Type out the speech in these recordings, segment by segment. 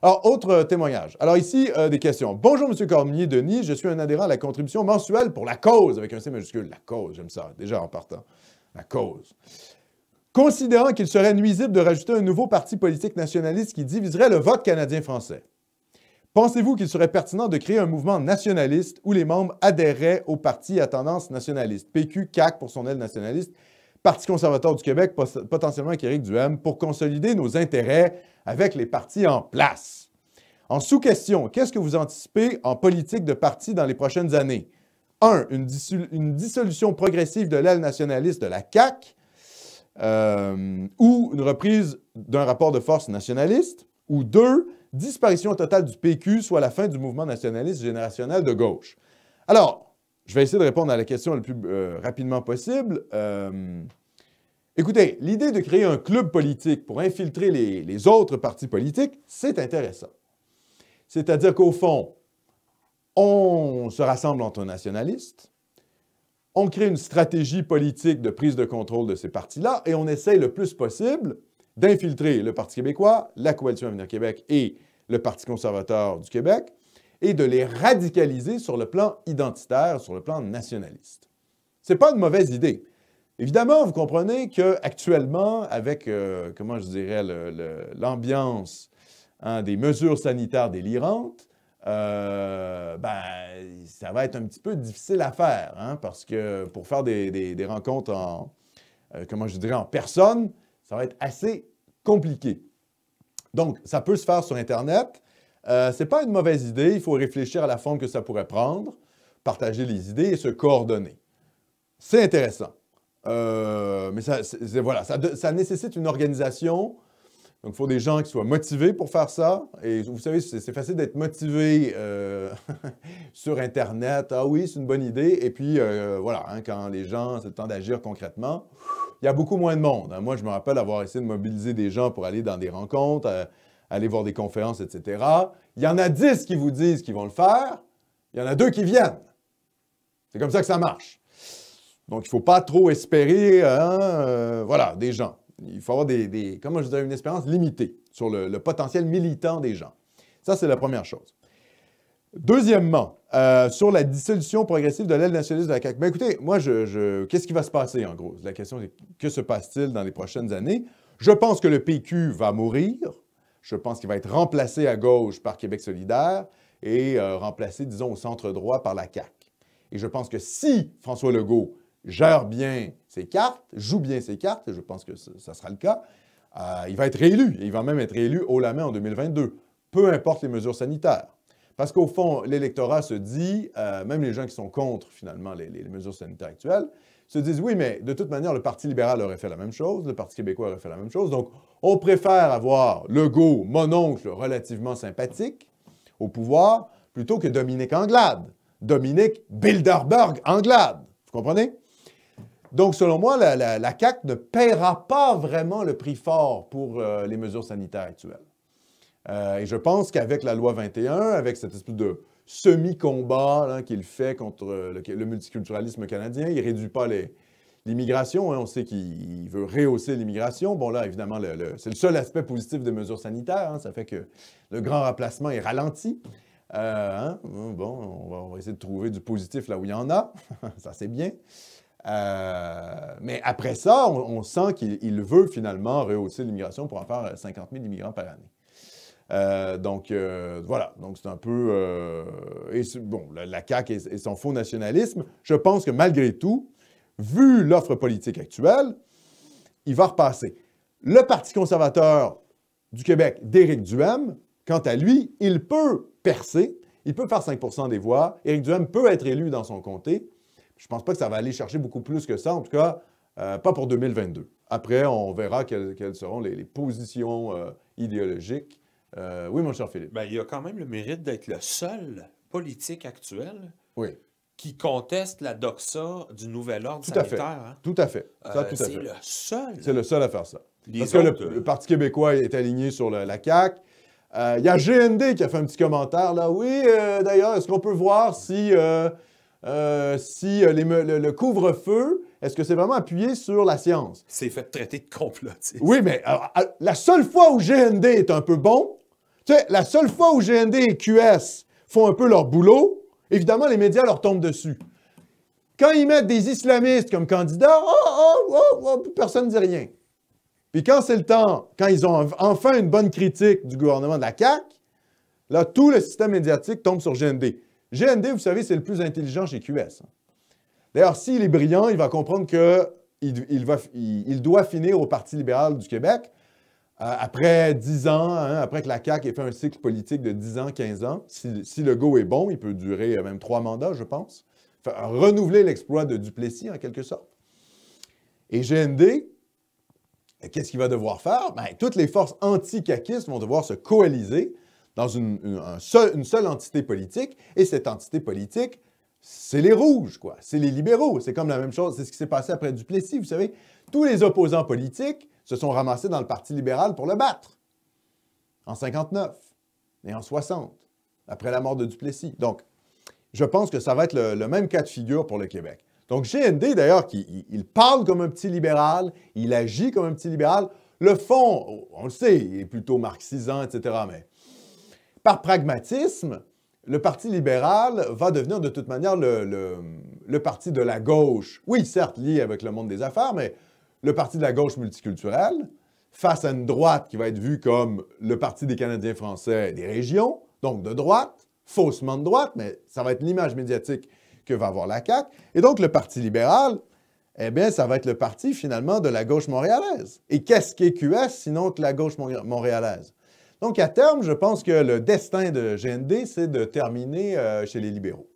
Alors, autre témoignage. Alors ici, des questions. Bonjour, M. Cormier-Denis. Je suis un adhérent à la contribution mensuelle pour la cause, avec un C majuscule. La cause, j'aime ça, déjà en partant. La cause. Considérant qu'il serait nuisible de rajouter un nouveau parti politique nationaliste qui diviserait le vote canadien-français, pensez-vous qu'il serait pertinent de créer un mouvement nationaliste où les membres adhéreraient au parti à tendance nationaliste, PQ, CAQ pour son aile nationaliste, Parti conservateur du Québec, potentiellement avec Éric Duhem, pour consolider nos intérêts avec les partis en place? En sous-question, qu'est-ce que vous anticipez en politique de parti dans les prochaines années? 1. Une dissolution progressive de l'aile nationaliste de la CAQ ou une reprise d'un rapport de force nationaliste. Ou 2. Disparition totale du PQ, soit la fin du mouvement nationaliste générationnel de gauche. Alors, je vais essayer de répondre à la question le plus rapidement possible. Écoutez, l'idée de créer un club politique pour infiltrer les autres partis politiques, c'est intéressant. C'est-à-dire qu'au fond, on se rassemble entre nationalistes, on crée une stratégie politique de prise de contrôle de ces partis-là et on essaye le plus possible d'infiltrer le Parti québécois, la Coalition Avenir Québec et le Parti conservateur du Québec et de les radicaliser sur le plan identitaire, sur le plan nationaliste. Ce n'est pas une mauvaise idée. Évidemment, vous comprenez qu'actuellement, avec, comment je dirais, l'ambiance des mesures sanitaires délirantes, ça va être un petit peu difficile à faire, parce que pour faire des rencontres en personne, ça va être assez compliqué. Donc, ça peut se faire sur Internet. Ce n'est pas une mauvaise idée. Il faut réfléchir à la forme que ça pourrait prendre, partager les idées et se coordonner. C'est intéressant. Mais ça nécessite une organisation. Donc, il faut des gens qui soient motivés pour faire ça. Et vous savez, c'est facile d'être motivé sur Internet. Ah oui, c'est une bonne idée. Et puis, quand les gens, c'est le temps d'agir concrètement, il y a beaucoup moins de monde. Moi, je me rappelle avoir essayé de mobiliser des gens pour aller dans des rencontres, aller voir des conférences, etc. Il y en a 10 qui vous disent qu'ils vont le faire. Il y en a 2 qui viennent. C'est comme ça que ça marche. Donc, il ne faut pas trop espérer des gens. Il faut avoir une espérance limitée sur le potentiel militant des gens. Ça, c'est la première chose. Deuxièmement, sur la dissolution progressive de l'aile nationaliste de la CAQ. Bien, écoutez, moi, qu'est-ce qui va se passer, en gros? La question est, que se passe-t-il dans les prochaines années? Je pense que le PQ va mourir. Je pense qu'il va être remplacé à gauche par Québec solidaire et remplacé, disons, au centre-droit par la CAQ. Et je pense que si François Legault gère bien ses cartes, joue bien ses cartes, et je pense que ça sera le cas, il va être réélu. Et il va même être réélu haut la main en 2022, peu importe les mesures sanitaires. Parce qu'au fond, l'électorat se dit, même les gens qui sont contre, finalement, les mesures sanitaires actuelles, se disent, oui, mais de toute manière, le Parti libéral aurait fait la même chose, le Parti québécois aurait fait la même chose, donc on préfère avoir Legault, mon oncle, relativement sympathique, au pouvoir, plutôt que Dominique Anglade. Dominique Bilderberg Anglade. Vous comprenez? Donc, selon moi, la CAQ ne paiera pas vraiment le prix fort pour les mesures sanitaires actuelles. Et je pense qu'avec la loi 21, avec cette espèce de semi-combat qu'il fait contre le multiculturalisme canadien, il ne réduit pas l'immigration. On sait qu'il veut rehausser l'immigration. Bon, là, évidemment, c'est le seul aspect positif des mesures sanitaires. Ça fait que le grand remplacement est ralenti. Bon, on va essayer de trouver du positif là où il y en a. Ça, c'est bien. Mais après ça, on sent qu'il veut finalement rehausser l'immigration pour en faire 50 000 immigrants par année. Voilà. Donc, c'est un peu... la CAQ et son faux nationalisme, je pense que malgré tout, vu l'offre politique actuelle, il va repasser. Le Parti conservateur du Québec d'Éric Duhem, quant à lui, il peut percer, il peut faire 5 % des voix. Éric Duhem peut être élu dans son comté. Je ne pense pas que ça va aller chercher beaucoup plus que ça, en tout cas, pas pour 2022. Après, on verra quelles seront les positions idéologiques. Oui, mon cher Philippe. Bien, il a quand même le mérite d'être le seul politique actuel qui conteste la doxa du nouvel ordre sanitaire. Tout à fait. C'est le seul. C'est le seul à faire ça. Parce que le Parti québécois est aligné sur la CAQ. Il y a GND qui a fait un petit commentaire, là. Oui, d'ailleurs, est-ce qu'on peut voir si le couvre-feu, est-ce que c'est vraiment appuyé sur la science? C'est fait traiter de complotiste. Oui, mais la seule fois où GND est un peu bon, Tu sais, la seule fois où GND et QS font un peu leur boulot, évidemment, les médias leur tombent dessus. Quand ils mettent des islamistes comme candidats, personne ne dit rien. Puis quand c'est le temps, quand ils ont enfin une bonne critique du gouvernement de la CAQ, là, tout le système médiatique tombe sur GND. GND, vous savez, c'est le plus intelligent chez QS. D'ailleurs, s'il est brillant, il va comprendre qu'il doit finir au Parti libéral du Québec après 10 ans, après que la CAQ ait fait un cycle politique de 10 ans, 15 ans. Si le go est bon, il peut durer même 3 mandats, je pense. Enfin, renouveler l'exploit de Duplessis, en quelque sorte. Et GND, qu'est-ce qu'il va devoir faire? Bien, toutes les forces anti-caquistes vont devoir se coaliser dans une seule entité politique, et cette entité politique, c'est les rouges, quoi. C'est les libéraux. C'est comme la même chose, c'est ce qui s'est passé après Duplessis, vous savez. Tous les opposants politiques se sont ramassés dans le Parti libéral pour le battre, en 59 et en 60, après la mort de Duplessis. Donc, je pense que ça va être le même cas de figure pour le Québec. Donc, GND, d'ailleurs, il parle comme un petit libéral, il agit comme un petit libéral. Le fond, on le sait, il est plutôt marxisant, etc., mais par pragmatisme, le Parti libéral va devenir de toute manière le parti de la gauche. Oui, certes, lié avec le monde des affaires, mais le parti de la gauche multiculturelle, face à une droite qui va être vue comme le Parti des Canadiens français des régions, donc de droite, faussement de droite, mais ça va être l'image médiatique que va avoir la CAQ. Et donc, le Parti libéral, eh bien, ça va être le parti, finalement, de la gauche montréalaise. Et qu'est-ce qu'est QS, sinon que la gauche montréalaise? Donc, à terme, je pense que le destin de GND, c'est de terminer chez les libéraux.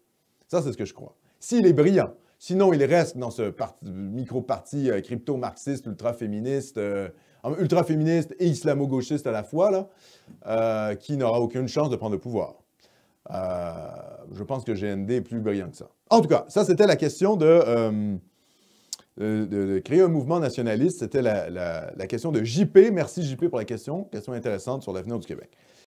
Ça, c'est ce que je crois. S'il est brillant. Sinon, il reste dans ce micro-parti crypto-marxiste, ultra-féministe et islamo-gauchiste à la fois, là, qui n'aura aucune chance de prendre le pouvoir. Je pense que GND est plus brillant que ça. En tout cas, ça, c'était la question de créer un mouvement nationaliste. C'était la question de JP. Merci JP pour la question. Question intéressante sur l'avenir du Québec.